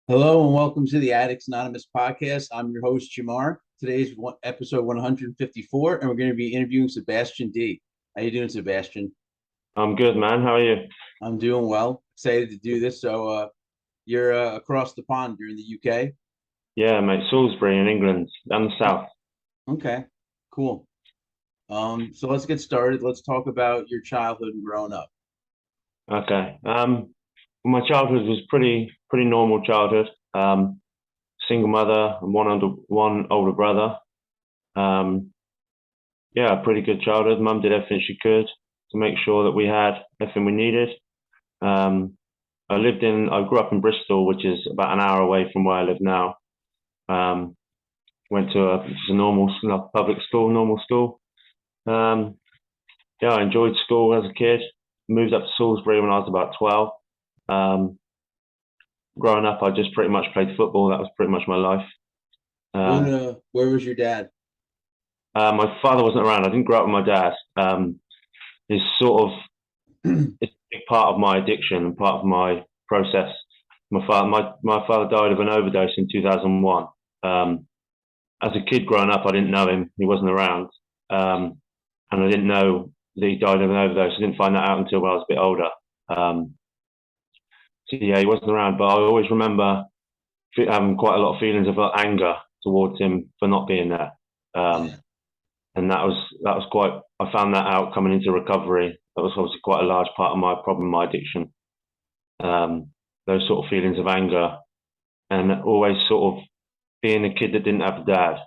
Hello and welcome to the Addicts Anonymous podcast. I'm your host, Jamar. Today's episode 154, and we're going to be interviewing Sebastian D. How you doing, Sebastian? I'm good, man. How are you? I'm doing well. Excited to do this. You're across the pond. You're in the UK. Yeah, mate. Salisbury in England, down the south. Okay, cool. So let's get started. Let's talk about your childhood and growing up. Okay. My childhood was pretty normal childhood. Single mother and one older brother. Um, yeah, pretty good childhood. Mum did everything she could to make sure that we had everything we needed. Um, I grew up in Bristol, which is about an hour away from where I live now. Um, Went to just a public school, normal school. Um, yeah, I enjoyed school as a kid. Moved up to Salisbury when I was about 12. Um, Growing up, I just pretty much played football. That was pretty much my life. What? Uh, Where was your dad? my father wasn't around. I didn't grow up with my dad. He's sort of it's a big part of my addiction and part of my process. My father died of an overdose in 2001. As a kid growing up, I didn't know him. He wasn't around, and I didn't know that he died of an overdose. I didn't find that out until I was a bit older. Um, So yeah, he wasn't around, but I always remember having quite a lot of feelings of anger towards him for not being there. Yeah. Um, and that was quite. I found that out coming into recovery. That was obviously quite a large part of my problem, my addiction. Um, those sort of feelings of anger, and always sort of being a kid that didn't have a dad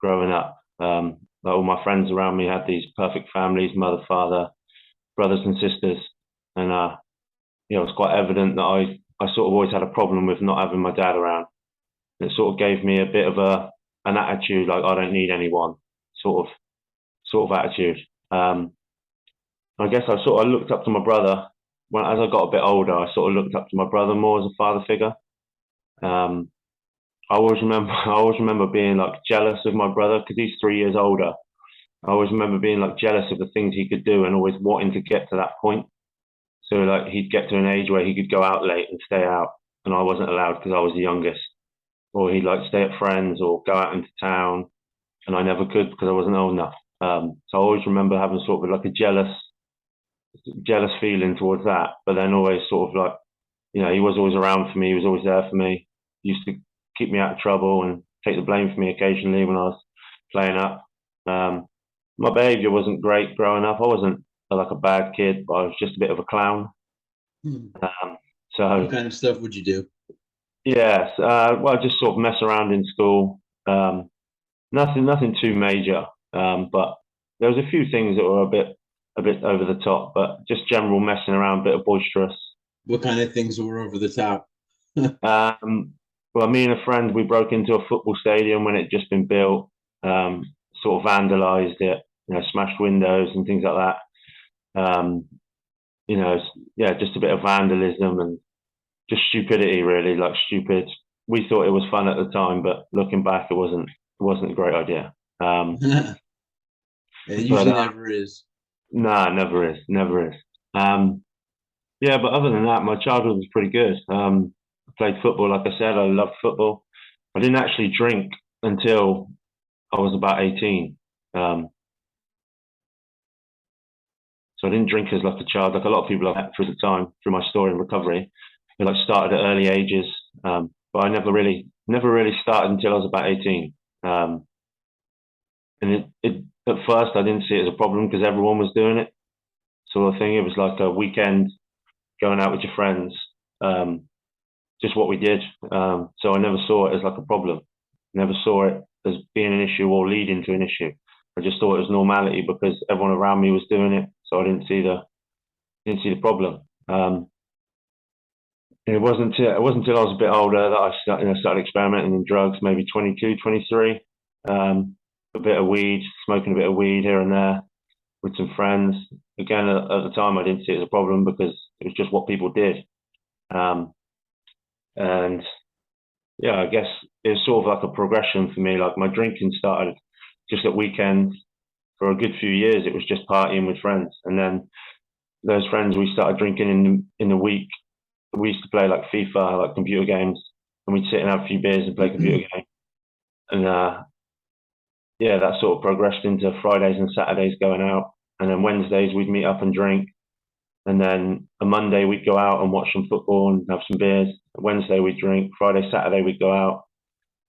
growing up. Like all my friends around me had these perfect families, mother, father, brothers and sisters, and it was quite evident that I sort of always had a problem with not having my dad around. And it sort of gave me a bit of an attitude like I don't need anyone, sort of sort of attitude. Um, I guess I sort of looked up to my brother when as I got a bit older. I sort of looked up to my brother more as a father figure. Um, I always remember being like jealous of my brother because he's 3 years older. I always remember being like jealous of the things he could do and always wanting to get to that point. So like he'd get to an age where he could go out late and stay out, and I wasn't allowed because I was the youngest. Or he'd like stay at friends or go out into town, and I never could because I wasn't old enough. So I always remember having sort of like a jealous feeling towards that. But then always sort of like, he was always around for me. He was always there for me. He used to keep me out of trouble and take the blame for me occasionally when I was playing up. Um, my behaviour wasn't great growing up. I wasn't like a bad kid, but I was just a bit of a clown. Hmm. Um, What so kind of stuff would you do? yes, well, just sort of mess around in school. Nothing too major, but there was a few things that were a bit over the top, but just general messing around, a bit of boisterous. What kind of things were over the top? Um, well, me and a friend we broke into a football stadium when it just been built, um, sort of vandalised it, smashed windows and things like that. Yeah, just a bit of vandalism and just stupidity, really, like stupid. We thought it was fun at the time, but looking back, it wasn't a great idea. It But usually never is. no, never is. Um, yeah, but other than that, my childhood was pretty good. I played football, like I said, I loved football. I didn't actually drink until I was about 18. Um, so I didn't drink as like a child, like a lot of people I've met through the time, through my story in recovery. They like started at early ages, but I never really started until I was about 18. Um, and at first I didn't see it as a problem because everyone was doing it, sort of thing. It was like a weekend going out with your friends, um, just what we did. So I never saw it as like a problem. Never saw it as being an issue or leading to an issue. I just thought it was normality because everyone around me was doing it, so I didn't see the problem. It wasn't until I was a bit older that I started experimenting in drugs, maybe 22, 23. A bit of weed, smoking a bit of weed here and there with some friends. Again, at the time, I didn't see it as a problem because it was just what people did. Um, and yeah, I guess it was sort of like a progression for me. Like my drinking started just at weekends. For a good few years, it was just partying with friends, and then those friends we started drinking in the week. We used to play like FIFA, like computer games, and we'd sit and have a few beers and play computer games. And yeah, that sort of progressed into Fridays and Saturdays going out, and then Wednesdays we'd meet up and drink, and then a Monday we'd go out and watch some football and have some beers. Wednesday we'd drink. Friday, Saturday we'd go out,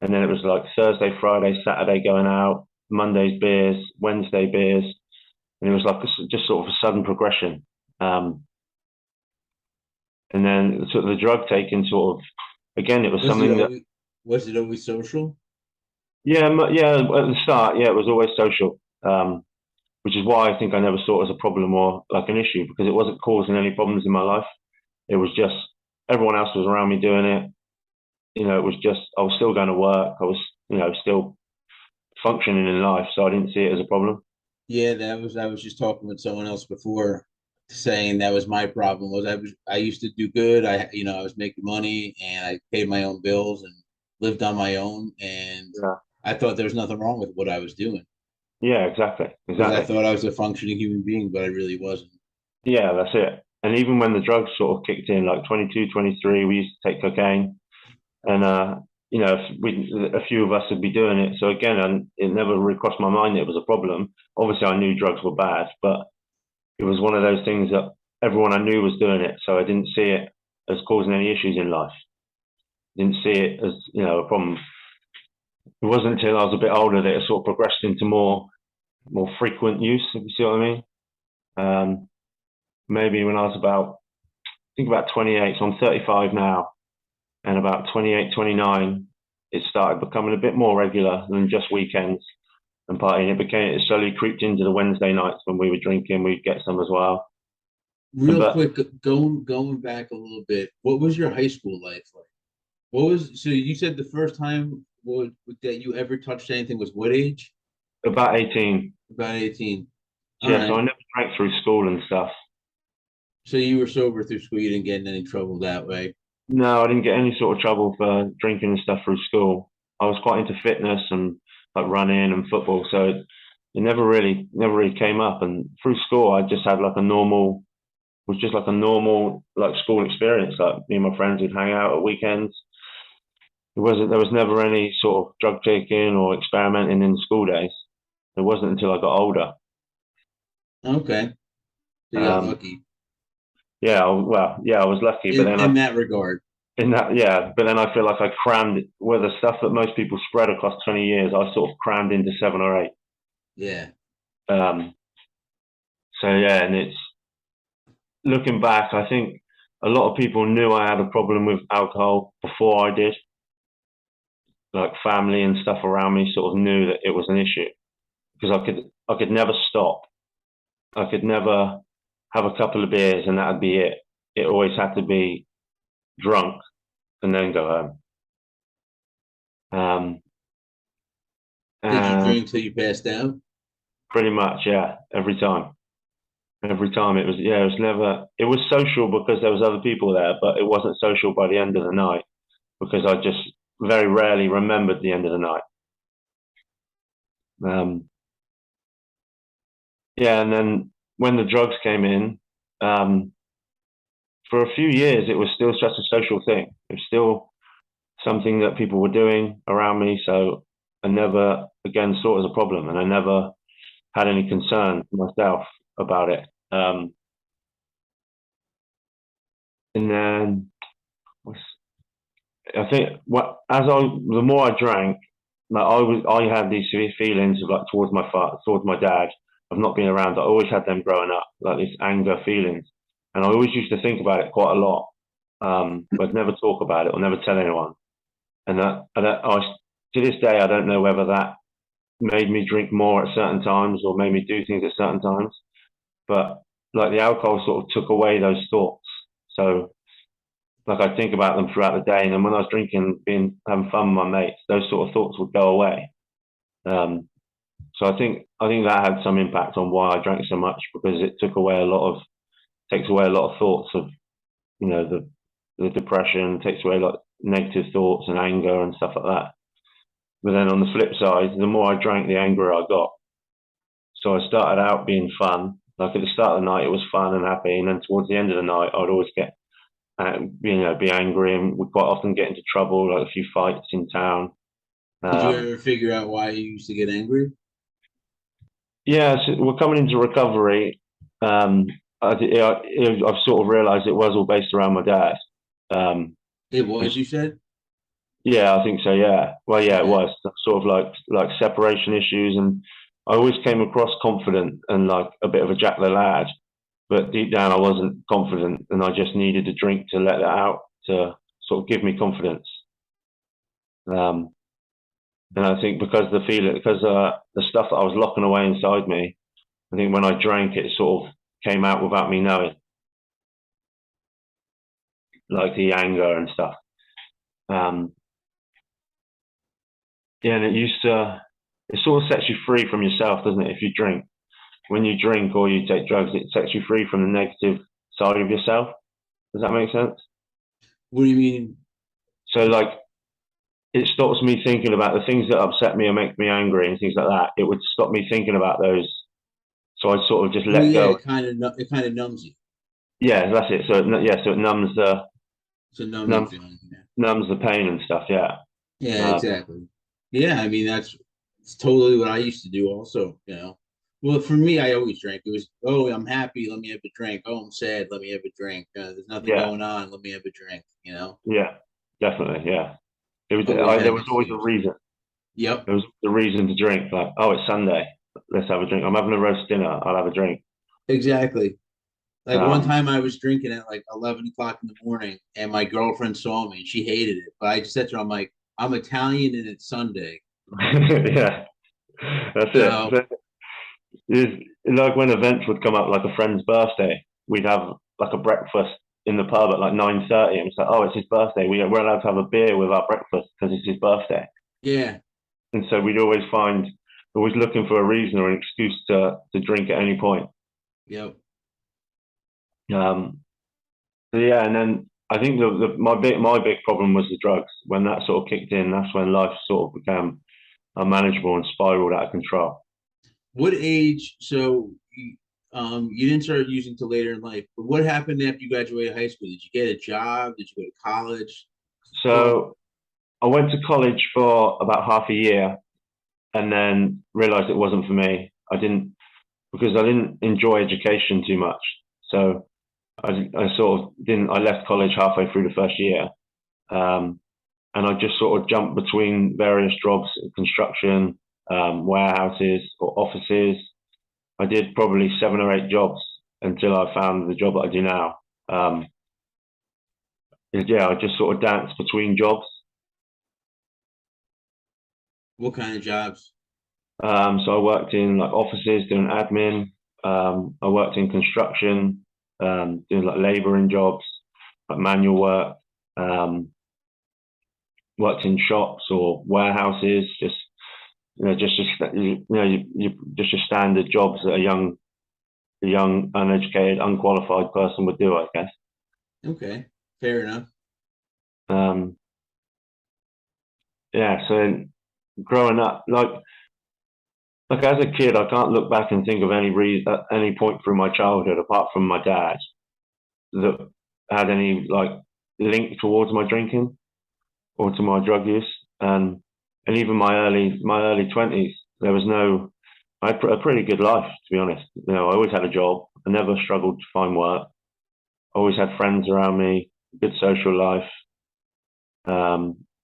and then it was like Thursday, Friday, Saturday going out, Mondays beers, Wednesday beers, and it was like just sort of a sudden progression. And then sort of the drug taking sort of, again, it was something that, Was it always social? yeah, yeah, at the start, yeah, it was always social, which is why I think I never saw it as a problem or like an issue, because it wasn't causing any problems in my life. It was just everyone else was around me doing it. You know, it was just, I was still going to work. I was, you know, still functioning in life. So I didn't see it as a problem. Yeah, I was just talking with someone else before, saying that was my problem. I used to do good. I was making money and I paid my own bills and lived on my own, and Yeah. I thought there was nothing wrong with what I was doing Yeah, exactly. because I Exactly. thought I was a functioning human being, but I really wasn't. Yeah, that's it. And even when the drugs sort of kicked in, like 22, 23, we used to take cocaine. And, you know, a few of us would be doing it. So again, and it never really crossed my mind that it was a problem. Obviously, I knew drugs were bad, but it was one of those things that everyone I knew was doing it. So I didn't see it as causing any issues in life. Didn't see it as, you know, a problem. It wasn't until I was a bit older that it sort of progressed into more frequent use, if you see what I mean. Maybe when I was about, I think about 28, so I'm 35 now, and about 28, 29, it started becoming a bit more regular than just weekends and partying. It slowly creeped into the Wednesday nights when we were drinking, we'd get some as well. Real But quick, going back a little bit, what was your high school life like? So you said the first time that you ever touched anything was what age? about 18, About 18. All yeah, so right. I never drank through school and stuff. So you were sober through school. You didn't get in any trouble that way. No, I didn't get any sort of trouble for drinking and stuff through school. I was quite into fitness and like running and football, so it never really came up. And through school, I just had like a normal, was just like a normal like school experience. Like me and my friends would hang out at weekends. There was never any sort of drug taking or experimenting in the school days. It wasn't until I got older. Okay. So you got Um, lucky yeah, well, yeah, I was lucky, but then in that regard. but then I feel like I crammed where the stuff that most people spread across 20 years, I sort of crammed into 7 or 8. Yeah. Um, so yeah, and it's looking back, I think a lot of people knew I had a problem with alcohol before I did. Like family and stuff around me sort of knew that it was an issue because I could never stop. I could never have a couple of beers and that'd be it. It always had to be drunk and then go home. Um, Did you and drink till you passed out? pretty much, yeah, every time. Every time it was, yeah, it was never, it was social because there was other people there, but it wasn't social by the end of the night because I just very rarely remembered the end of the night. Um, yeah, and then when the drugs came in, um, for a few years, it was still just a social thing. It was still something that people were doing around me. So I never, again, saw it as a problem and I never had any concern myself about it. And then I think the more I drank, like I had these severe feelings of like towards my father, towards my dad, of not being around. I always had them growing up, like these anger feelings, and I always used to think about it quite a lot. But never talk about it or never tell anyone. And to this day, I don't know whether that made me drink more at certain times or made me do things at certain times. But like the alcohol sort of took away those thoughts. So like I think about them throughout the day, and then when I was drinking, being having fun with my mates, those sort of thoughts would go away. Um, so I think that had some impact on why I drank so much because it takes away a lot of thoughts of the depression, takes away like negative thoughts and anger and stuff like that. But then on the flip side, the more I drank, the angrier I got. So I started out being fun. Like at the start of the night, it was fun and happy, and then towards the end of the night, I'd always get and be angry, and we quite often get into trouble, like a few fights in town. Did you Um, ever figure out why you used to get angry? yeah, so we're coming into recovery. Um, I've sort of realised it was all based around my dad. Um, It was, you said? Yeah, I think so. Yeah. Well, yeah, it Okay. was sort of like separation issues, and I always came across confident and like a bit of a Jack the Lad, but deep down I wasn't confident, and I just needed a drink to let that out to sort of give me confidence. Um, and I think because the stuff that I was locking away inside me, I think when I drank, it sort of came out without me knowing, like the anger and stuff. Um, yeah, and it sort of sets you free from yourself, doesn't it? If you drink. When you drink or you take drugs, it sets you free from the negative side of yourself. Does that make sense? What do you mean? So, like, it stops me thinking about the things that upset me or make me angry and things like that. It would stop me thinking about those. So I sort of just Well, let yeah, go. it kind of numbs you. Yeah, that's it. So it It's a numbing numbs feeling. Yeah, numbs the pain and stuff. Yeah. yeah, Uh, exactly. Yeah, I mean it's totally what I used to do also, you know. Well, for me, I always drank. It was, oh, I'm happy, let me have a drink. Oh, I'm sad, let me have a drink. There's nothing yeah. going on, let me have a drink, you know. Yeah. Definitely. Yeah. Always had There an was always a excuse. reason. Yep. There was the reason to drink. Like, oh, it's Sunday. Let's have a drink. I'm having a roast dinner. I'll have a drink. Exactly. Like one Um, time I was drinking at like 11 o'clock in the morning and my girlfriend saw me and she hated it. But I just said to her, I'm like, I'm Italian and it's Sunday. yeah. That's it. So So it's like when events would come up, like a friend's birthday, we'd have like a breakfast in the pub at like 9:30, and it's like, oh, it's his birthday. We're allowed to have a beer with our breakfast because it's his birthday. yeah. And so we'd always looking for a reason or an excuse to drink at any point. Yep. Um, so yeah, and then I think my big problem was the drugs. When that sort of kicked in, that's when life sort of became unmanageable and spiraled out of control. What age? So you didn't start using till later in life. But what happened after you graduated high school? Did you get a job? Did you go to college? Well, So I went to college for about half a year and then realized it wasn't for me. I didn't enjoy education too much. So I sort of didn't, I left college halfway through the first year. Um, and I just sort of jumped between various jobs, construction, warehouses or offices. I did probably 7 or 8 jobs until I found the job that I do now. Um, yeah, I just sort of danced between jobs. what kind of jobs? So I worked in like offices doing admin. I worked in construction, doing like labouring jobs, like manual work. Um, Worked in shops or warehouses, just just your standard jobs that a young, uneducated, unqualified person would do, I guess. Okay, fair enough. Um, yeah. So growing up, like as a kid, I can't look back and think of any reason at any point through my childhood, apart from my dad, that had any like link towards my drinking or to my drug use. And even my early 20s, there was no. I had a pretty good life, to be honest. I always had a job. I never struggled to find work. I always had friends around me, good social life.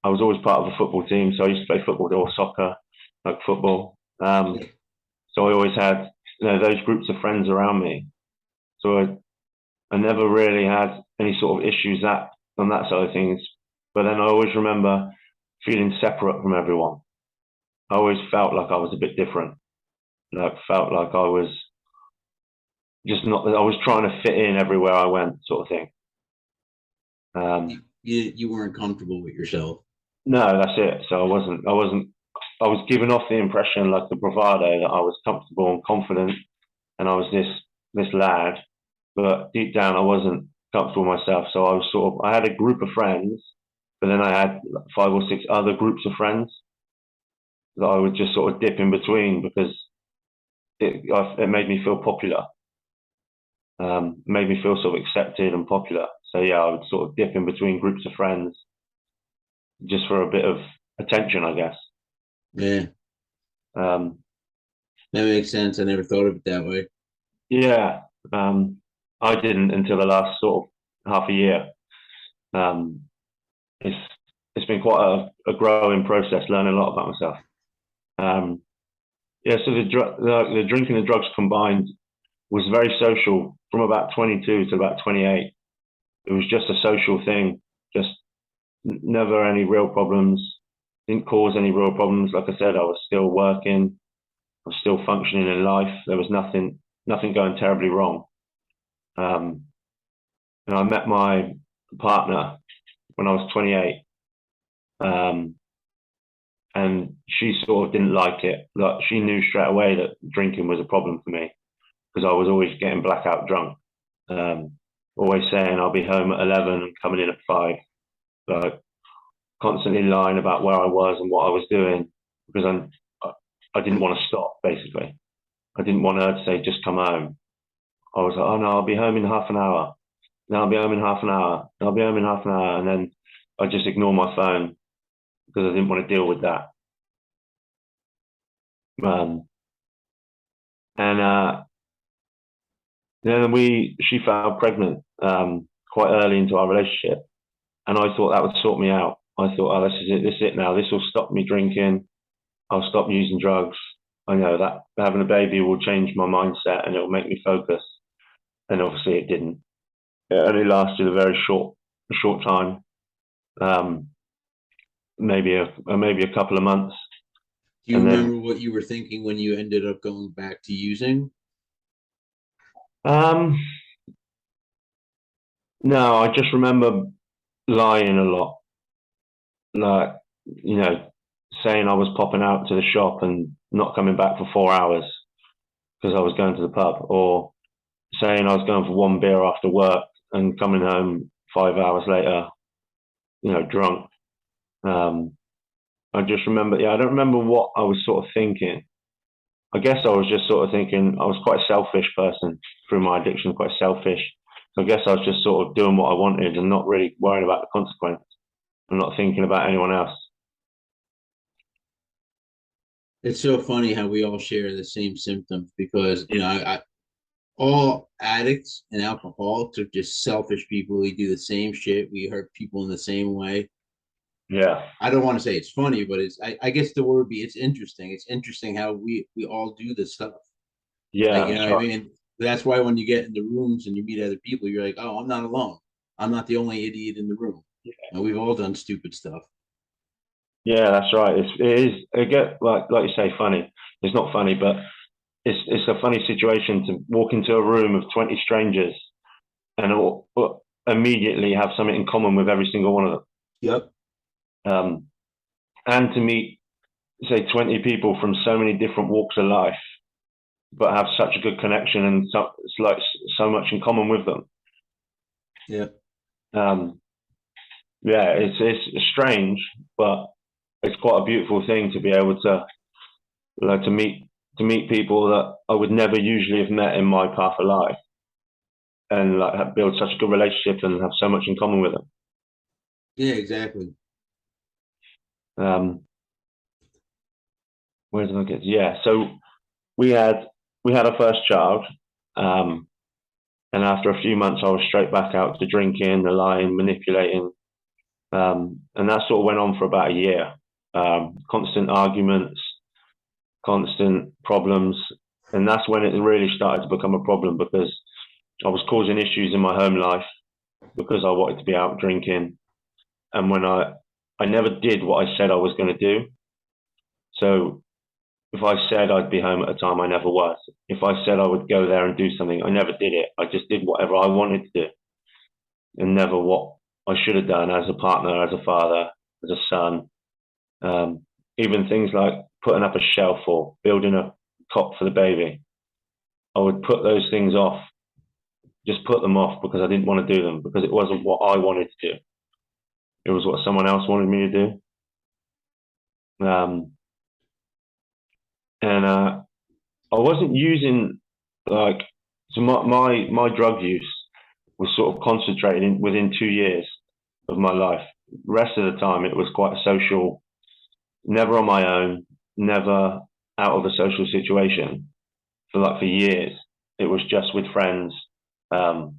I was always part of a football team, so I used to play football or soccer, like football. So I always had those groups of friends around me. So I never really had any sort of issues that on that side of things. But then I always remember feeling separate from everyone. I always felt like I was a bit different. Like felt like I was just not. I was trying to fit in everywhere I went, sort of thing. Um, You weren't comfortable with yourself. no, that's it. So I wasn't. I wasn't. I was giving off the impression, like the bravado, that I was comfortable and confident, and I was this lad. But deep down, I wasn't comfortable myself. So I was sort of. I had a group of friends, but then I had like 5 or 6 other groups of friends that I would just sort of dip in between because it made me feel popular. made me feel sort of accepted and popular. So yeah, I would sort of dip in between groups of friends just for a bit of attention, I guess. Yeah, Um, that makes sense. I never thought of it that way. yeah, I didn't until the last sort of half a year. Um, it's it's been quite a growing process, learning a lot about myself. Um, yeah, so the drinking and drugs combined was very social from about 22 to about 28. It was just a social thing, just never any real problems, didn't cause any real problems. Like I said, I was still working, I was still functioning in life. There was nothing going terribly wrong. Um, and I met my partner when I was 28, um, and she sort of didn't like it. Like she knew straight away that drinking was a problem for me because I was always getting blackout drunk. Um, Always saying I'll be home at 11 and coming in at 5. Like constantly lying about where I was and what I was doing because I didn't want to stop. Basically, I didn't want her to say just come home. I was like, oh no, I'll be home in half an hour. No, I'll be home in half an hour. I'll be home in half an hour, and then I just ignore my phone because I didn't want to deal with that. Um, and then she fell pregnant quite early into our relationship, and I thought that would sort me out. I thought, oh, this is it. This is it now. This will stop me drinking. I'll stop using drugs. I know that having a baby will change my mindset and it will make me focus. And obviously, it didn't. It only lasted a very short time, um, maybe a couple of months, Do you and then remember what you were thinking when you ended up going back to using? um, no, I just remember lying a lot, like saying I was popping out to the shop and not coming back for 4 hours because I was going to the pub, or saying I was going for one beer after work and coming home 5 hours later, drunk. Um, I just remember, yeah, I don't remember what I was sort of thinking. I guess I was just sort of thinking I was quite a selfish person through my addiction, quite selfish. So I guess I was just sort of doing what I wanted and not really worrying about the consequence. I'm not thinking about anyone else. It's so funny how we all share the same symptoms because all addicts and alcoholics are just selfish people. We do the same shit. We hurt people in the same way. Yeah, I don't want to say it's funny, but I guess the word be it's interesting. It's interesting how we all do this stuff. Like, yeah, you know that's what I right. mean? That's why when you get in the rooms and you meet other people, you're like, oh, I'm not alone. I'm not the only idiot in the room. And we've all done stupid stuff. Yeah, that's right. It is. It get like you say, funny. It's not funny, but it's a funny situation to walk into a room of 20 strangers and all immediately have something in common with every single one of Yep. them. And to meet, say, 20 people from so many different walks of life, but have such a good connection and it's like so much in common with them. Yep. Um, yeah, it's strange, but it's quite a beautiful thing to be able to like to meet people that I would never usually have met in my path of life, and like build such a good relationship and have so much in common with them. Yeah, exactly. Um, where did I get? Yeah, so we had we had our first child, um, and after a few months, I was straight back out to drinking, the lying, manipulating, and that sort of went on for about a year. Constant arguments, constant problems, and that's when it really started to become a problem because I was causing issues in my home life because I wanted to be out drinking, and when I never did what I said I was going to do. So if I said I'd be home at a time, I never was. If I said I would go there and do something, I never did it. I just did whatever I wanted to do and never what I should have done as a partner, as a father, as a son. Even things like putting up a shelf or building a cot for the baby. I would put those things off, just put them off because I didn't want to do them because it wasn't what I wanted to do. It was what someone else wanted me to do. And I wasn't using like So my drug use was sort of concentrated within 2 years of my life. The rest of the time, it was quite social, never on my own, never out of a social situation for years. It was just with friends, um,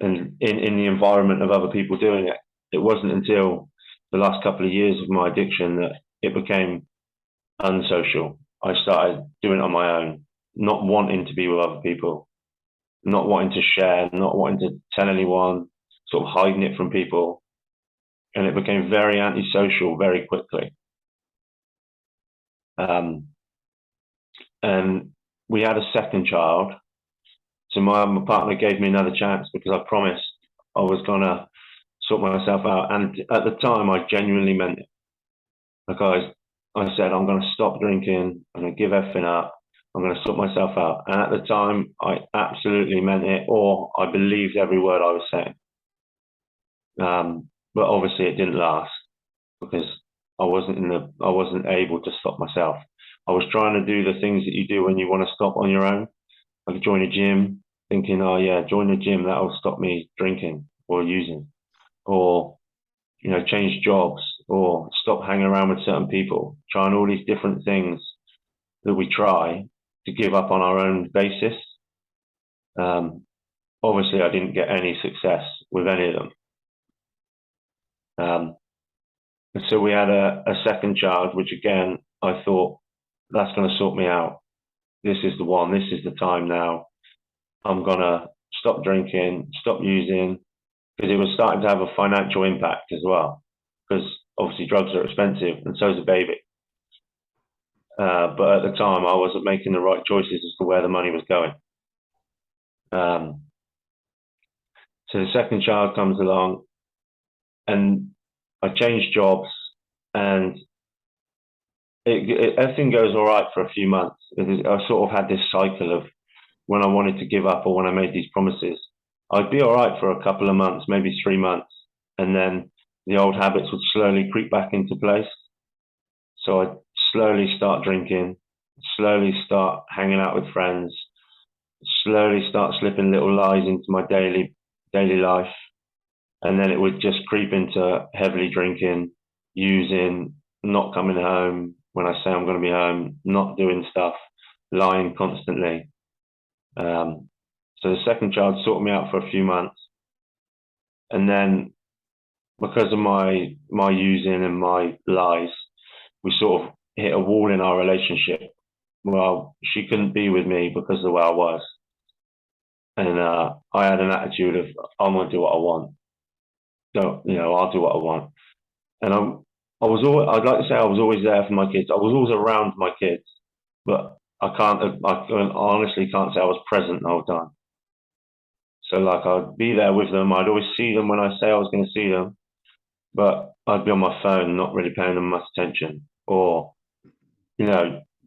and in the environment of other people doing it. It wasn't until the last couple of years of my addiction that it became unsocial. I started doing it on my own, not wanting to be with other people, not wanting to share, not wanting to tell anyone, sort of hiding it from people. And it became very antisocial very quickly. And we had a second child. So my partner gave me another chance because I promised I was going to sort myself out. And at the time, I genuinely meant it. Like I said, I'm going to stop drinking. I'm going to give everything up. I'm going to sort myself out. And at the time, I absolutely meant it, or I believed every word I was saying. But obviously, it didn't last because I wasn't able to stop myself. I was trying to do the things that you do when you want to stop on your own, like join a gym, thinking, oh yeah, join the gym, that'll stop me drinking or using, or change jobs, or stop hanging around with certain people, trying all these different things that we try to give up on our own basis. Obviously, I didn't get any success with any of them. And so we had a second child, which again, I thought, that's going to sort me out. This is the one, this is the time now. I'm going to stop drinking, stop using, because it was starting to have a financial impact as well. Because obviously drugs are expensive and so is a baby. But at the time, I wasn't making the right choices as to where the money was going. So the second child comes along and I changed jobs, and everything goes all right for a few months. I sort of had this cycle of when I wanted to give up or when I made these promises, I'd be all right for a couple of months, maybe 3 months, and then the old habits would slowly creep back into place. So I'd slowly start drinking, slowly start hanging out with friends, slowly start slipping little lies into my daily life. And then it would just creep into heavily drinking, using, not coming home when I say I'm going to be home, not doing stuff, lying constantly. So the second child sorted me out for a few months. And then because of my using and my lies, we sort of hit a wall in our relationship. Well, she couldn't be with me because of the way I was. And I had an attitude of, I'm going to do what I want. So, I'll do what I want. And I'd like to say I was always there for my kids. I was always around my kids, but I honestly can't say I was present the whole time. So I'd be there with them. I'd always see them when I say I was going to see them, but I'd be on my phone, not really paying them much attention, or,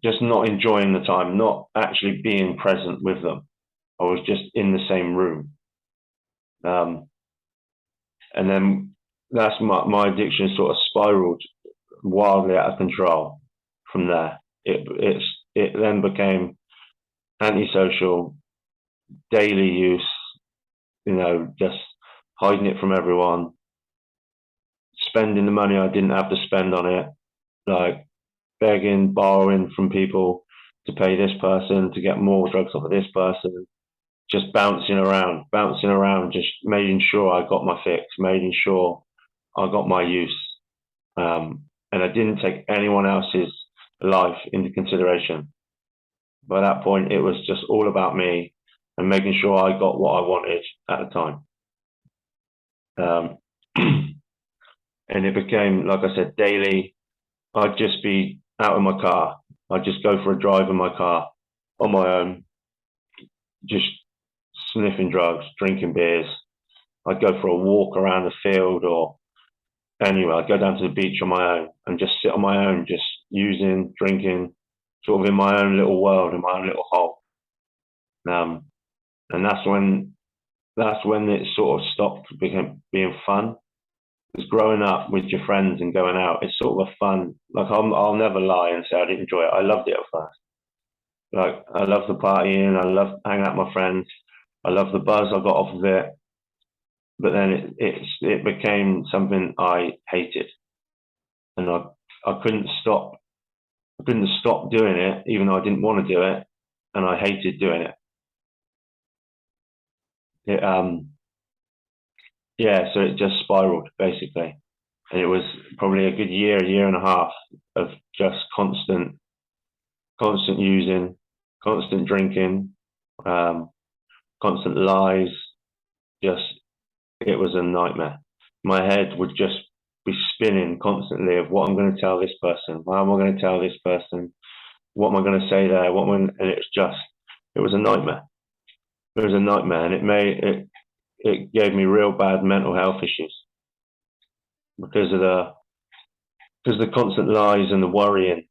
just not enjoying the time, not actually being present with them. I was just in the same room. And then that's my addiction sort of spiraled wildly out of control from there. It then became antisocial, daily use, just hiding it from everyone, spending the money I didn't have to spend on it, like begging, borrowing from people to pay this person, to get more drugs off of this person, just bouncing around, just making sure I got my fix, making sure I got my use. And I didn't take anyone else's life into consideration. By that point, it was just all about me and making sure I got what I wanted at the time. And it became, like I said, daily. I'd just be out in my car. I'd just go for a drive in my car on my own, just sniffing drugs, drinking beers. I'd go for a walk around the field, or anywhere. I'd go down to the beach on my own and just sit on my own, just using, drinking, sort of in my own little world, in my own little hole. And that's when it sort of stopped being fun. Because growing up with your friends and going out, it's sort of a fun. I'll never lie and say I didn't enjoy it. I loved it at first, Like I love the partying, I love hanging out with my friends, I love the buzz I got off of it. But then it became something I hated, and I couldn't stop. I couldn't stop doing it, even though I didn't want to do it, and I hated doing it. It yeah, so it just spiraled basically, and it was probably a good year and a half of just constant using, constant drinking, um, constant lies. Just it was a nightmare. My head would just be spinning constantly of what I'm going to tell this person, how am I going to tell this person, what am I going to say there, and it's just it was a nightmare. It was a nightmare, and it gave me real bad mental health issues because of the constant lies and the worrying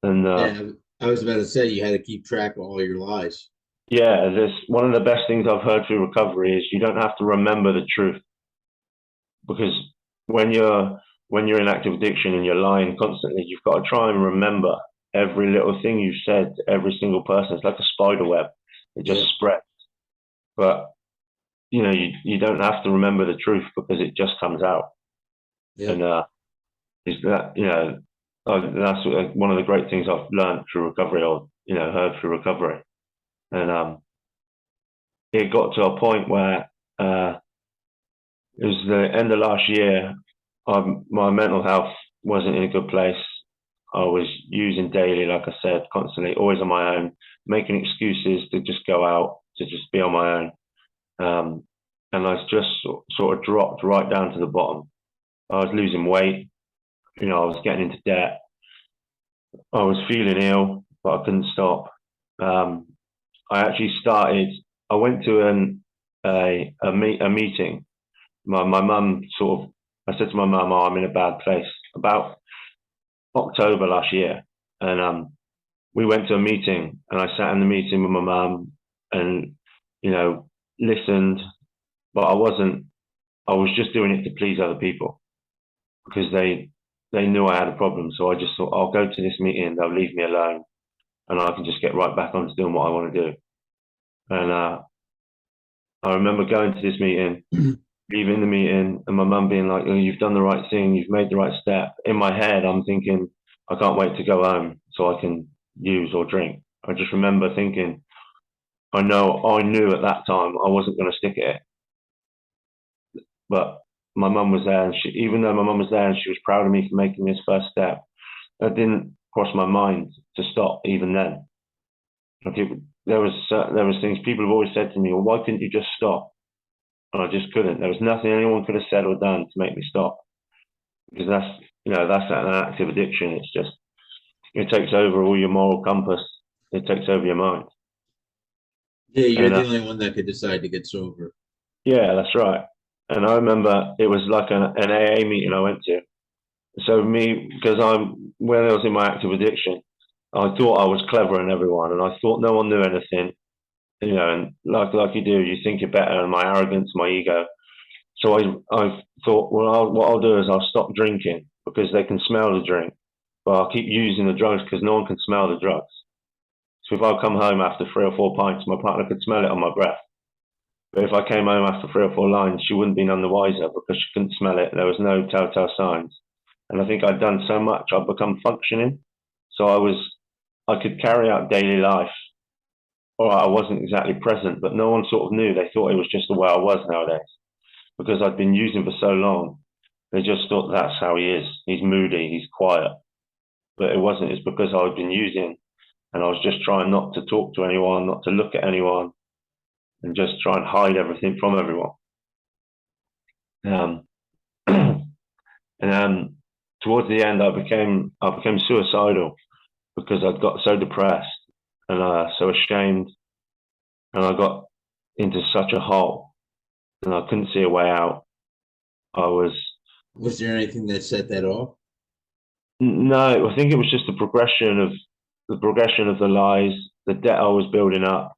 and Yeah, I was about to say you had to keep track of all your lies. yeah, this one of the best things I've heard through recovery is you don't have to remember the truth, because when you're in active addiction and you're lying constantly, you've got to try and remember every little thing you said to every single person. It's like a spider web; it just Yeah, spreads. But you don't have to remember the truth because it just comes out. yeah, And is that that's one of the great things I've learned through recovery, or heard through recovery. And it got to a point where it was the end of last year. My mental health wasn't in a good place. I was using daily, like I said, constantly, always on my own, making excuses to just go out, to just be on my own. And I just sort of dropped right down to the bottom. I was losing weight. I was getting into debt. I was feeling ill, but I couldn't stop. Um, I actually started. I went to a meeting. My mum sort of. I said to my mum, "Oh, I'm in a bad place." About October last year, and we went to a meeting, and I sat in the meeting with my mum, and listened, but I wasn't. I was just doing it to please other people because they knew I had a problem. So I just thought, I'll go to this meeting. They'll leave me alone, and I can just get right back on to doing what I want to do. And I remember going to this meeting, leaving the meeting, and my mum being like, "Oh, you've done the right thing. You've made the right step." In my head, I'm thinking, I can't wait to go home so I can use or drink. I just remember thinking, I knew at that time I wasn't going to stick at it, but my mum was there, and even though my mum was there and she was proud of me for making this first step, it didn't cross my mind to stop even then. Like there was things people have always said to me, "Well, why couldn't you just stop?" And I just couldn't. There was nothing anyone could have said or done to make me stop, because that's an active addiction. It's just it takes over all your moral compass. It takes over your mind. yeah. You're And the only one that could decide to get sober. yeah, that's right. And I remember it was like an AA meeting I went to. So because when I was in my active addiction, I thought I was clever in everyone, and I thought no one knew anything. And like you do, you think you're better, and my arrogance, my ego. So I thought, well, what I'll do is I'll stop drinking because they can smell the drink, but I'll keep using the drugs because no one can smell the drugs. So if I come home after 3 or 4 pints, my partner could smell it on my breath. But if I came home after 3 or 4 lines, she wouldn't be none the wiser because she couldn't smell it. There was no telltale signs. And I think I'd done so much, I'd become functioning. So I could carry out daily life. All right, I wasn't exactly present, but no one sort of knew. They thought it was just the way I was nowadays because I'd been using for so long. They just thought that's how he is. He's moody, he's quiet. But it wasn't. It's because I'd been using, and I was just trying not to talk to anyone, not to look at anyone, and just try and hide everything from everyone. Um, and towards the end, I became suicidal because I'd got so depressed and so ashamed, and I got into such a hole, and I couldn't see a way out. I was Was there anything that set that off? No, I think it was just the progression of the lies, the debt I was building up,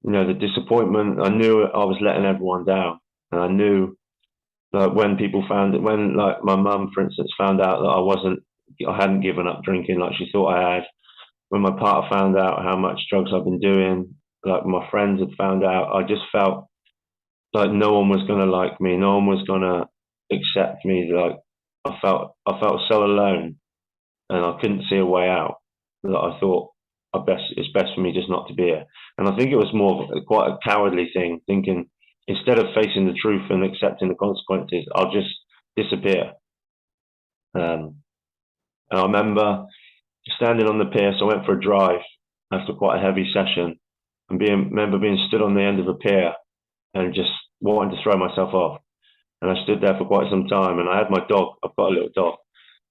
the disappointment. I knew I was letting everyone down, and I knew like when people found it, when like my mum, for instance, found out that I hadn't given up drinking like she thought I had, when my partner found out how much drugs I've been doing, like my friends had found out, I just felt like no one was going to like me. No one was going to accept me. Like I felt so alone, and I couldn't see a way out. That I thought, it's best for me just not to be here. And I think it was more of quite a cowardly thing, thinking instead of facing the truth and accepting the consequences, I'll just disappear. And I remember standing on the pier, so I went for a drive after quite a heavy session, and remember being stood on the end of a pier and just wanting to throw myself off. And I stood there for quite some time, and I had my dog. I've got a little dog,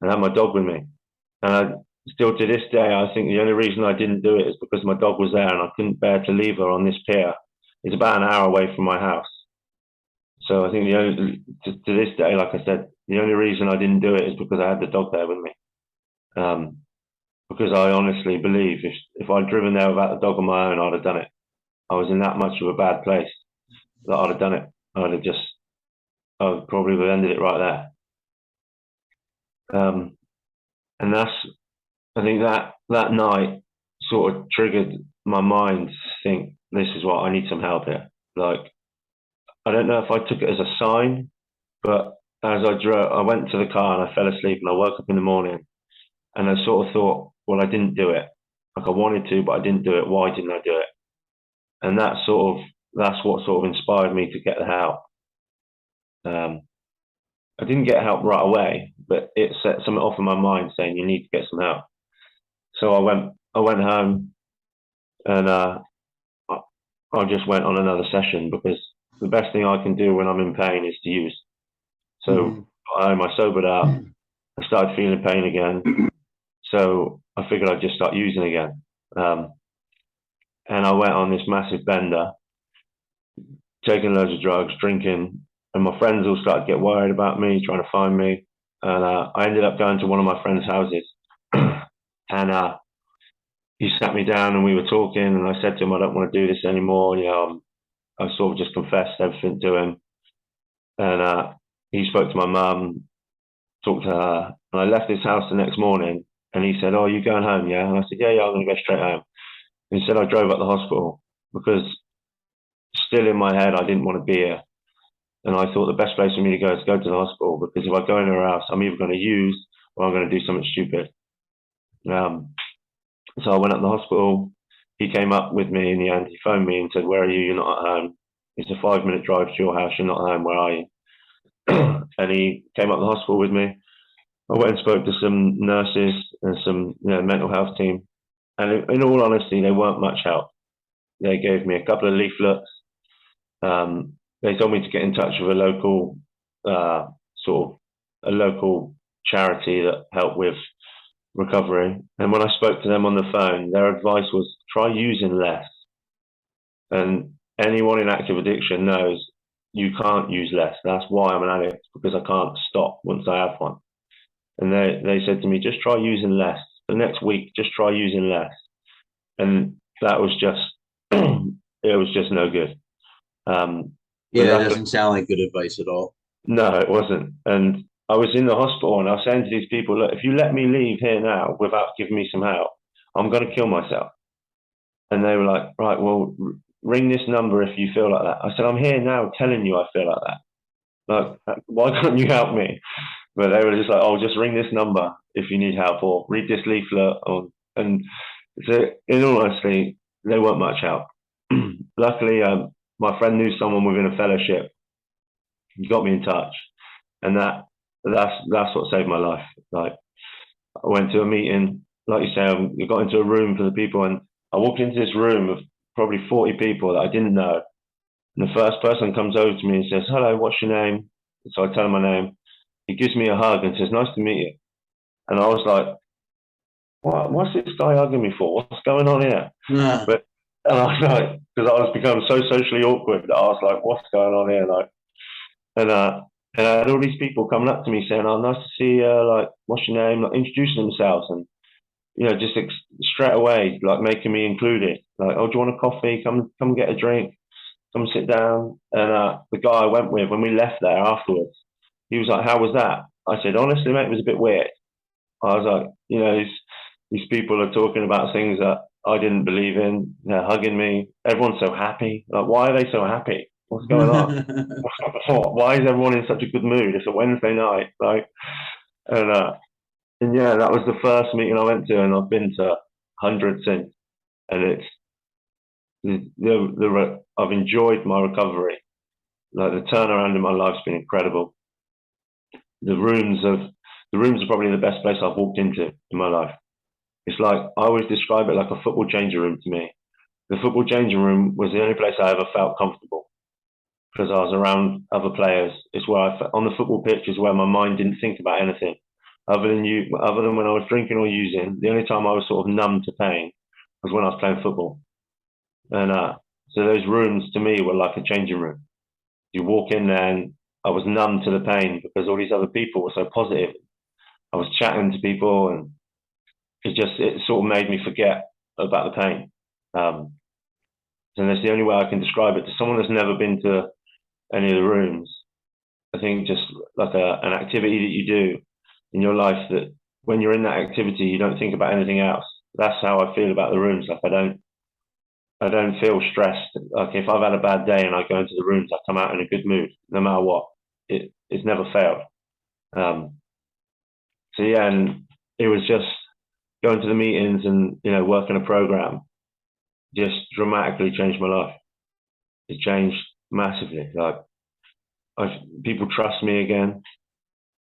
and I had my dog with me. And I still to this day, I think the only reason I didn't do it is because my dog was there, and I couldn't bear to leave her on this pier. It's about an hour away from my house. So I think to this day, like I said, the only reason I didn't do it is because I had the dog there with me. Because I honestly believe if I'd driven there without the dog on my own, I'd have done it. I was in that much of a bad place that I'd have done it. I probably would have ended it right there. And I think that night sort of triggered my mind to think, this is what I need some help here. Like, I don't know if I took it as a sign, but as I went to the car and I fell asleep and I woke up in the morning and I sort of thought, well, I didn't do it. Like I wanted to, but I didn't do it. Why didn't I do it? And that's what sort of inspired me to get the help. I didn't get help right away, but it set something off in my mind saying you need to get some help. So I went home and I just went on another session because the best thing I can do when I'm in pain is to use. So I sobered up. I started feeling pain again. So I figured I'd just start using again. And I went on this massive bender, taking loads of drugs, drinking, and my friends all started to get worried about me, trying to find me. And I ended up going to one of my friends' houses. And he sat me down and we were talking, and I said to him, I don't want to do this anymore. You know, I sort of just confessed everything to him. And he spoke to my mum, talked to her, and I left his house the next morning. And he said, "Oh, you going home, yeah?" And I said, "Yeah, I'm going to go straight home." And he said, "I drove up the hospital because still in my head, I didn't want to be here. And I thought the best place for me to go is go to the hospital, because if I go anywhere else, I'm either going to use or I'm going to do something stupid." So I went up to the hospital. He came up with me in the end. He phoned me and said, "Where are you? You're not at home. It's a 5-minute drive to your house. You're not at home. Where are you?" And he came up to the hospital with me. I went and spoke to some nurses and some mental health team. And in all honesty, they weren't much help. They gave me a couple of leaflets. They told me to get in touch with a local local charity that helped with recovery. And when I spoke to them on the phone, their advice was try using less. And anyone in active addiction knows you can't use less. That's why I'm an addict, because I can't stop once I have one. And they said to me, just try using less. The next week, just try using less. And that was just, it was just no good. Yeah, it doesn't sound like good advice at all. No, it wasn't. And I was in the hospital and I was saying to these people, look, if you let me leave here now without giving me some help, I'm going to kill myself. And they were like, right, well, ring this number if you feel like that. I said, I'm here now telling you I feel like that. Like, why can't you help me? But they were just like, oh, just ring this number if you need help, or read this leaflet. And so, in all honesty, they weren't much help. Luckily, my friend knew someone within a fellowship. He got me in touch, and that's what saved my life. Like, I went to a meeting, like you say, I got into a room for the people, and I walked into this room of probably 40 people that I didn't know. And the first person comes over to me and says, "Hello, what's your name?" So I tell him my name. He gives me a hug and says, "Nice to meet you." And I was like, what's this guy hugging me for? What's going on here? Yeah. But and I was like, because I was becoming so socially awkward that I was like, what's going on here? Like, and I had all these people coming up to me saying, "Oh, nice to see you. Like, what's your name?" Like, introducing themselves, and just straight away, like making me included. Like, "Oh, do you want a coffee? Come get a drink. Come sit down." And the guy I went with, when we left there afterwards, he was like, "How was that?" I said, "Honestly, mate, it was a bit weird." I was like, these people are talking about things that I didn't believe in. They're hugging me. Everyone's so happy. Like, why are they so happy? What's going on? Why is everyone in such a good mood? It's a Wednesday night, like, and yeah, that was the first meeting I went to, and I've been to hundreds since, and it's I've enjoyed my recovery. Like, the turnaround in my life's been incredible. The rooms are probably the best place I've walked into in my life. It's like, I always describe it like a football changing room to me. The football changing room was the only place I ever felt comfortable, because I was around other players. It's where on the football pitch is where my mind didn't think about anything other than when I was drinking or using. The only time I was sort of numb to pain was when I was playing football. And so those rooms to me were like a changing room. You walk in there and I was numb to the pain because all these other people were so positive. I was chatting to people, and it sort of made me forget about the pain. And that's the only way I can describe it to someone that's never been to any of the rooms. I think just like an activity that you do in your life, that when you're in that activity, you don't think about anything else. That's how I feel about the rooms. Like, I don't feel stressed. Like, if I've had a bad day and I go into the rooms, I come out in a good mood, no matter what. It's never failed. So yeah, and it was just going to the meetings and, working a program just dramatically changed my life. It changed massively. Like, people trust me again.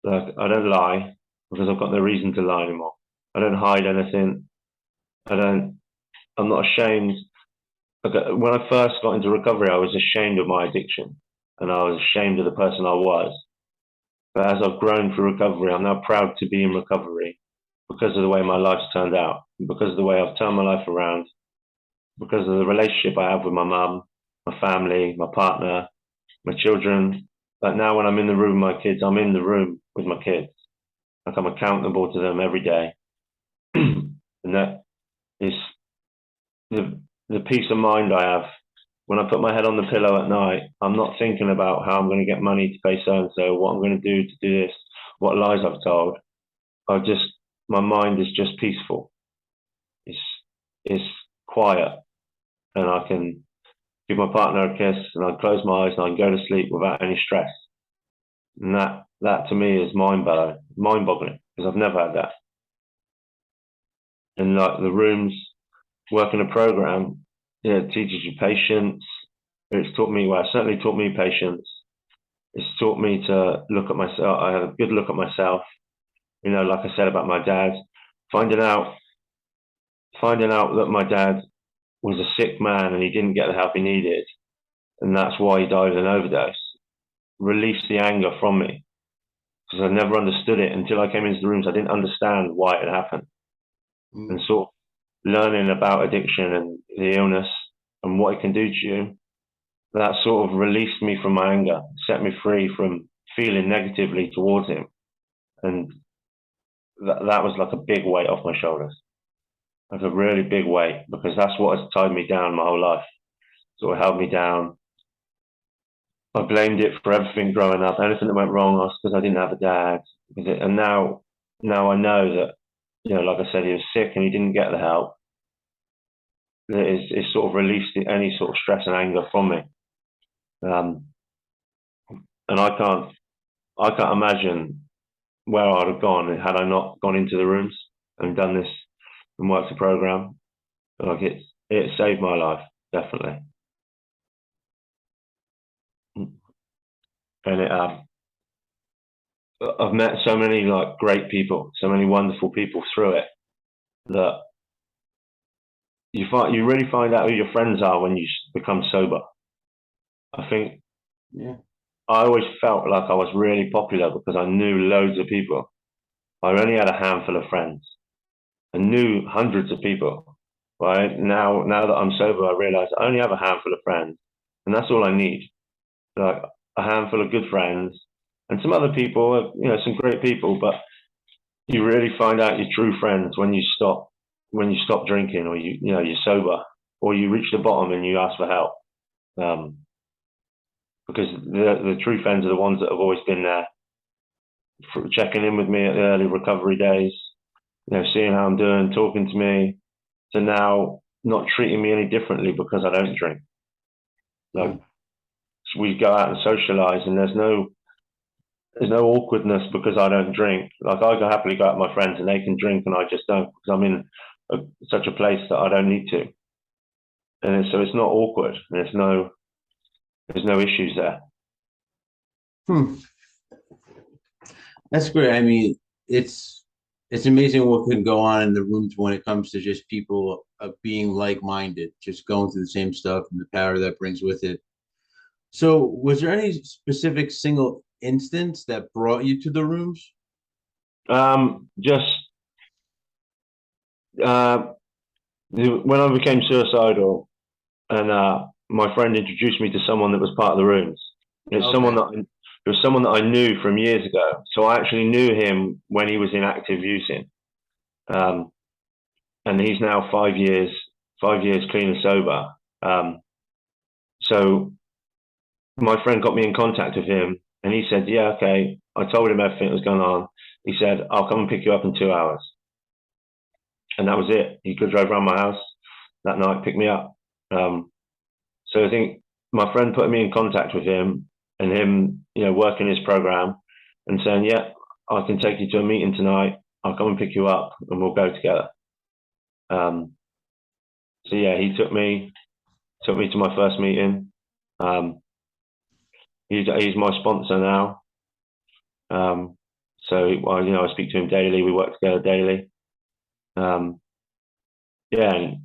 Like, I don't lie because I've got no reason to lie anymore. I don't hide anything. I'm not ashamed. When I first got into recovery, I was ashamed of my addiction, and I was ashamed of the person I was. But as I've grown through recovery, I'm now proud to be in recovery because of the way my life's turned out, because of the way I've turned my life around, because of the relationship I have with my mum, my family, my partner, my children. Like, now when I'm in the room with my kids, I'm in the room with my kids. Like, I'm accountable to them every day. And that is the peace of mind I have. When I put my head on the pillow at night, I'm not thinking about how I'm going to get money to pay so-and-so, what I'm going to do this, what lies I've told. My mind is just peaceful. It's quiet, and I can give my partner a kiss, and I close my eyes and I can go to sleep without any stress. And that to me is mind-boggling, because I've never had that. And like, the rooms, working a program, it teaches you patience. It's taught me, well, it certainly taught me patience. It's taught me to look at myself. I have a good look at myself. Like I said about my dad, finding out that my dad was a sick man and he didn't get the help he needed, and that's why he died of an overdose, released the anger from me, because I never understood it until I came into the rooms. I didn't understand why it happened. And sort of learning about addiction and the illness and what it can do to you, that sort of released me from my anger, set me free from feeling negatively towards him. And that was like a big weight off my shoulders, like a really big weight, because that's what has tied me down my whole life, sort of held me down. I blamed it for everything growing up. Anything that went wrong was because I didn't have a dad. And now I know that, like I said, he was sick and he didn't get the help. It sort of released any sort of stress and anger from me. And I can't imagine where I'd have gone had I not gone into the rooms and done this and worked the program. Like, it saved my life, definitely. And I've met so many like great people, so many wonderful people through it, that you really find out who your friends are when you become sober. I think, Yeah. I always felt like I was really popular because I knew loads of people. I only had a handful of friends. I knew hundreds of people. Right now that I'm sober, I realize I only have a handful of friends, and that's all I need. Like, a handful of good friends and some other people, some great people, but you really find out your true friends when you stop drinking, or you're sober, or you reach the bottom and you ask for help. Because the true friends are the ones that have always been there, checking in with me at the early recovery days, seeing how I'm doing, talking to me, to now not treating me any differently because I don't drink. Like, we go out and socialize, and there's no awkwardness because I don't drink. Like, I can happily go out with my friends and they can drink and I just don't, because I'm in such a place that I don't need to. And so it's not awkward. There's no issues there. That's great. I mean, it's amazing what can go on in the rooms when it comes to just people being like-minded, just going through the same stuff and the power that brings with it. So, was there any specific single instance that brought you to the rooms? Just when I became suicidal, and my friend introduced me to someone that was part of the rooms. It's Okay. it was someone that I knew from years ago. So I actually knew him when he was in active using, um, and he's now 5 years clean and sober. So my friend got me in contact with him, and he said, "Yeah, okay." I told him everything that was going on. He said, "I'll come and pick you up in 2 hours," and that was it. He could drive around my house that night, pick me up. So I think my friend put me in contact with him, and him, working his program and saying, "Yeah, I can take you to a meeting tonight. I'll come and pick you up, and we'll go together." Um, so yeah, he took me to my first meeting. Um, he's my sponsor now. So I speak to him daily. We work together daily. Um, yeah, and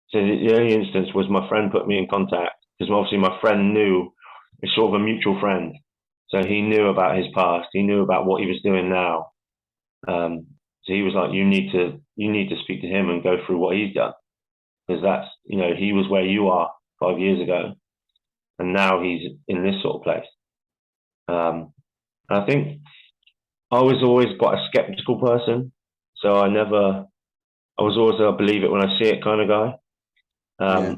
so the only instance was my friend put me in contact, because obviously my friend knew, it's sort of a mutual friend. So he knew about his past. He knew about what he was doing now. So he was like, you need to speak to him and go through what he's done, because that's, he was where you are 5 years ago, and now he's in this sort of place. I think I was always quite a skeptical person, so I was always a believe it when I see it kind of guy. Yeah.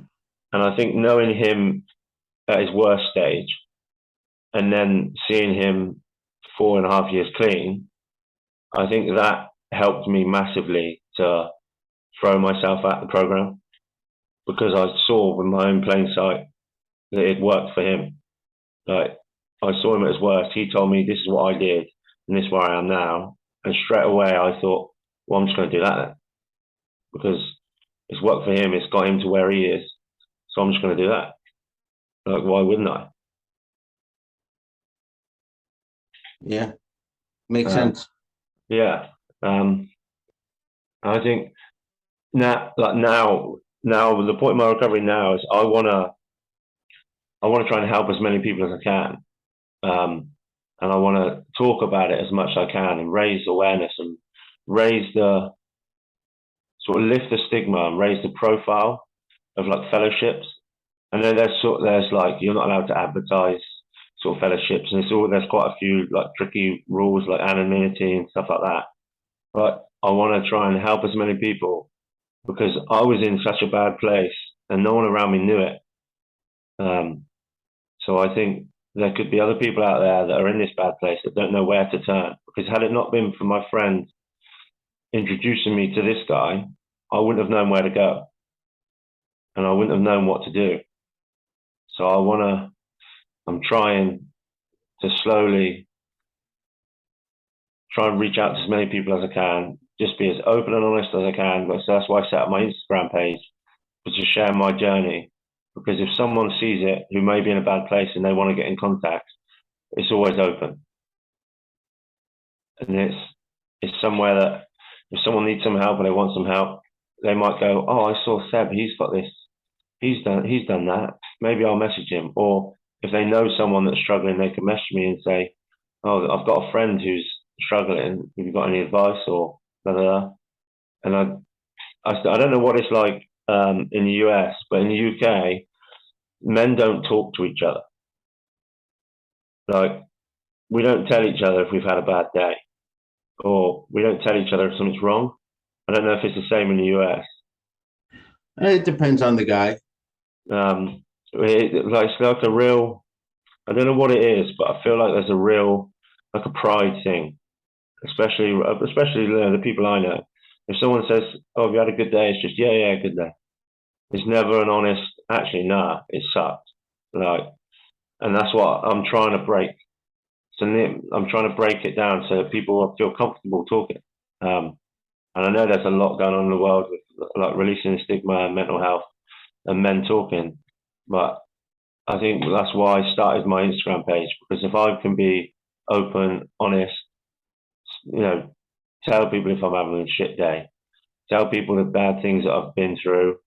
And I think knowing him at his worst stage, and then seeing him 4.5 years clean, I think that helped me massively to throw myself at the program, because I saw with my own plain sight that it worked for him. Like, I saw him at his worst. He told me, "This is what I did, and this is where I am now." And straight away, I thought, "Well, I'm just going to do that then, because it's worked for him. It's got him to where he is. So I'm just going to do that. Like, why wouldn't I?" Yeah. Makes Um, sense. yeah. Um, I think now, the point of my recovery now is I want to try and help as many people as I can, and I want to talk about it as much as I can, and raise awareness, and raise the sort of lift the stigma, and raise the profile of like fellowships. And then there's like, you're not allowed to advertise sort of fellowships, and there's quite a few like tricky rules like anonymity and stuff like that. But I want to try and help as many people, because I was in such a bad place and no one around me knew it. Um, so I think there could be other people out there that are in this bad place that don't know where to turn. Because had it not been for my friend introducing me to this guy, I wouldn't have known where to go, and I wouldn't have known what to do. So I'm trying to slowly try and reach out to as many people as I can, just be as open and honest as I can. So that's why I set up my Instagram page, to share my journey. Because if someone sees it who may be in a bad place and they want to get in contact, it's always open. And it's somewhere that if someone needs some help and they want some help, they might go, "Oh, I saw Seb, he's got this, he's done that. Maybe I'll message him." Or if they know someone that's struggling, they can message me and say, "Oh, I've got a friend who's struggling. Have you got any advice?" Or blah, blah, blah. And I don't know what it's like in the US, but in the UK, men don't talk to each other. Like, we don't tell each other if we've had a bad day, or we don't tell each other if something's wrong. I don't know if it's the same in the US. It depends on the guy. It's like a real, I don't know what it is, but I feel like there's a real, like a pride thing, especially the people I know. If someone says, "Oh, have you had a good day?" It's just, yeah, good day. It's never an honest, actually, nah, it sucked. Like, and that's what I'm trying to break. So I'm trying to break it down so that people feel comfortable talking. And I know there's a lot going on in the world with like releasing the stigma and mental health and men talking, but I think that's why I started my Instagram page, because if I can be open, honest, you know, tell people if I'm having a shit day, tell people the bad things that I've been through,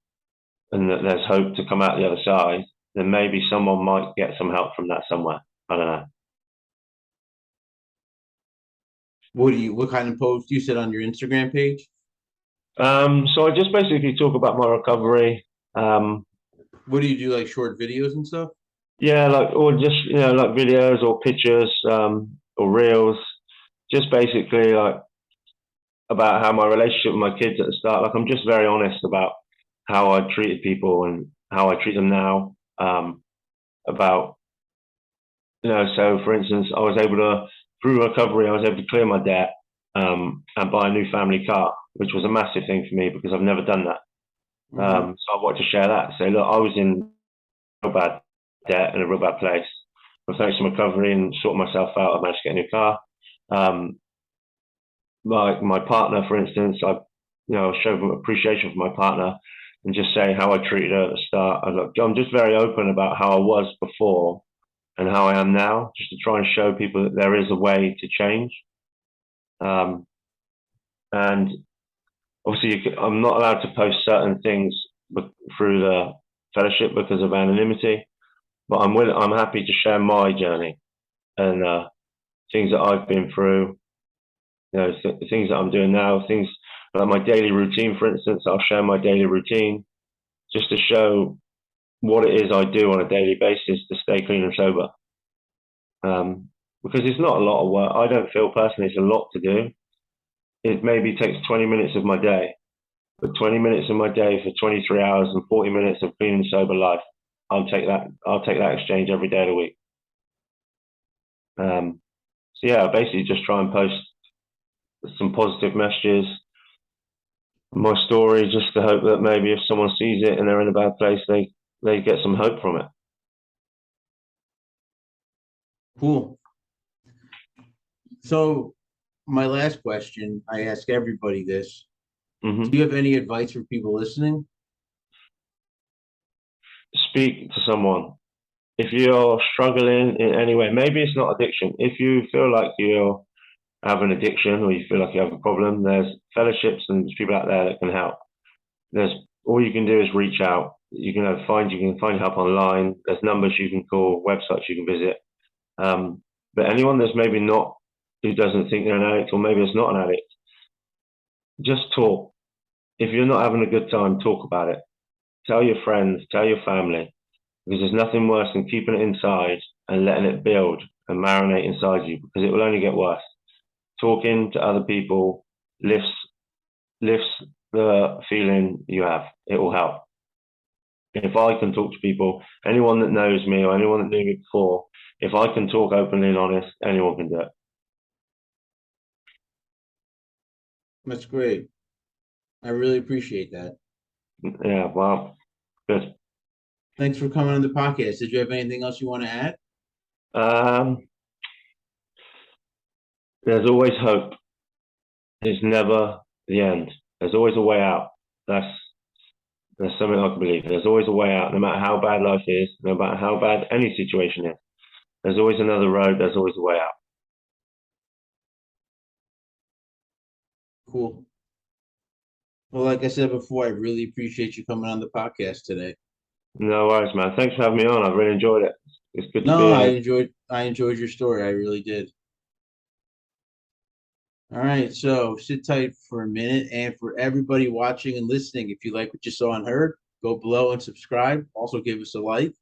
and that there's hope to come out the other side, then maybe someone might get some help from that somewhere. I don't know. What kind of post you said on your Instagram page? So I just basically talk about my recovery. Um, What do you do, like short videos and stuff? yeah, like, or just, like videos or pictures, or reels, just basically like about how my relationship with my kids at the start, like I'm just very honest about how I treated people and how I treat them now. About, so for instance, I was able to, through recovery, I was able to clear my debt, and buy a new family car, which was a massive thing for me because I've never done that. Hmm. So I wanted to share that. Say, look, I was in real bad debt in a real bad place. But thanks to recovery and sorting myself out, I managed to get a new car. Um, my partner, for instance, I showed appreciation for my partner and just say how I treated her at the start. I'm just very open about how I was before and how I am now, just to try and show people that there is a way to change. Um, and obviously, I'm not allowed to post certain things through the fellowship because of anonymity, but I'm happy to share my journey and things that I've been through, things that I'm doing now, things like my daily routine, for instance. I'll share my daily routine just to show what it is I do on a daily basis to stay clean and sober. Because it's not a lot of work. I don't feel personally it's a lot to do. It maybe takes 20 minutes of my day, but 20 minutes of my day for 23 hours and 40 minutes of clean and sober life, I'll take that. I'll take that exchange every day of the week. So yeah, I basically just try and post some positive messages, my story, just to hope that maybe if someone sees it and they're in a bad place, they get some hope from it. Cool. So my last question, I ask everybody this. Do Hmm. you have any advice for people listening? Speak to someone. If you're struggling in any way, maybe it's not addiction. If you feel like you have an addiction or you feel like you have a problem, there's fellowships and there's people out there that can help. There's all you can do is reach out. You can find help online. There's numbers you can call, websites you can visit. But anyone that's maybe not, who doesn't think they're an addict, or maybe it's not an addict, just talk. If you're not having a good time, talk about it. Tell your friends, tell your family, because there's nothing worse than keeping it inside and letting it build and marinate inside you, because it will only get worse. Talking to other people lifts the feeling you have. It will help. If I can talk to people, anyone that knows me or anyone that knew me before, if I can talk openly and honest, anyone can do it. That's great. I really appreciate that. Yeah, well, good. Thanks for coming on the podcast. Did you have anything else you want to add? Um, there's always hope. It's never the end. There's always a way out. That's that's something I can believe. There's always a way out, no matter how bad life is, no matter how bad any situation is. There's always another road. There's always a way out. Cool. Well, like I said before, I really appreciate you coming on the podcast today. No worries, man. Thanks for having me on. I've really enjoyed it. It's good to No, be I here. enjoyed I enjoyed your story. I really did. All right, so sit tight for a minute. And for everybody watching and listening, if you like what you saw and heard, go below and subscribe. Also, give us a like.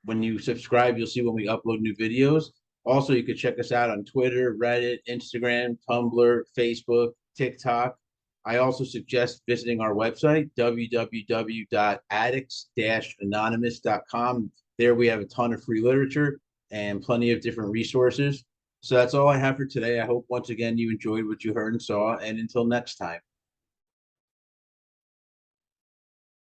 When you subscribe, you'll see when we upload new videos. Also, you can check us out on Twitter, Reddit, Instagram, Tumblr, Facebook, TikTok. I also suggest visiting our website, www.addicts-anonymous.com. There we have a ton of free literature and plenty of different resources. So that's all I have for today. I hope once again you enjoyed what you heard and saw. And until next time.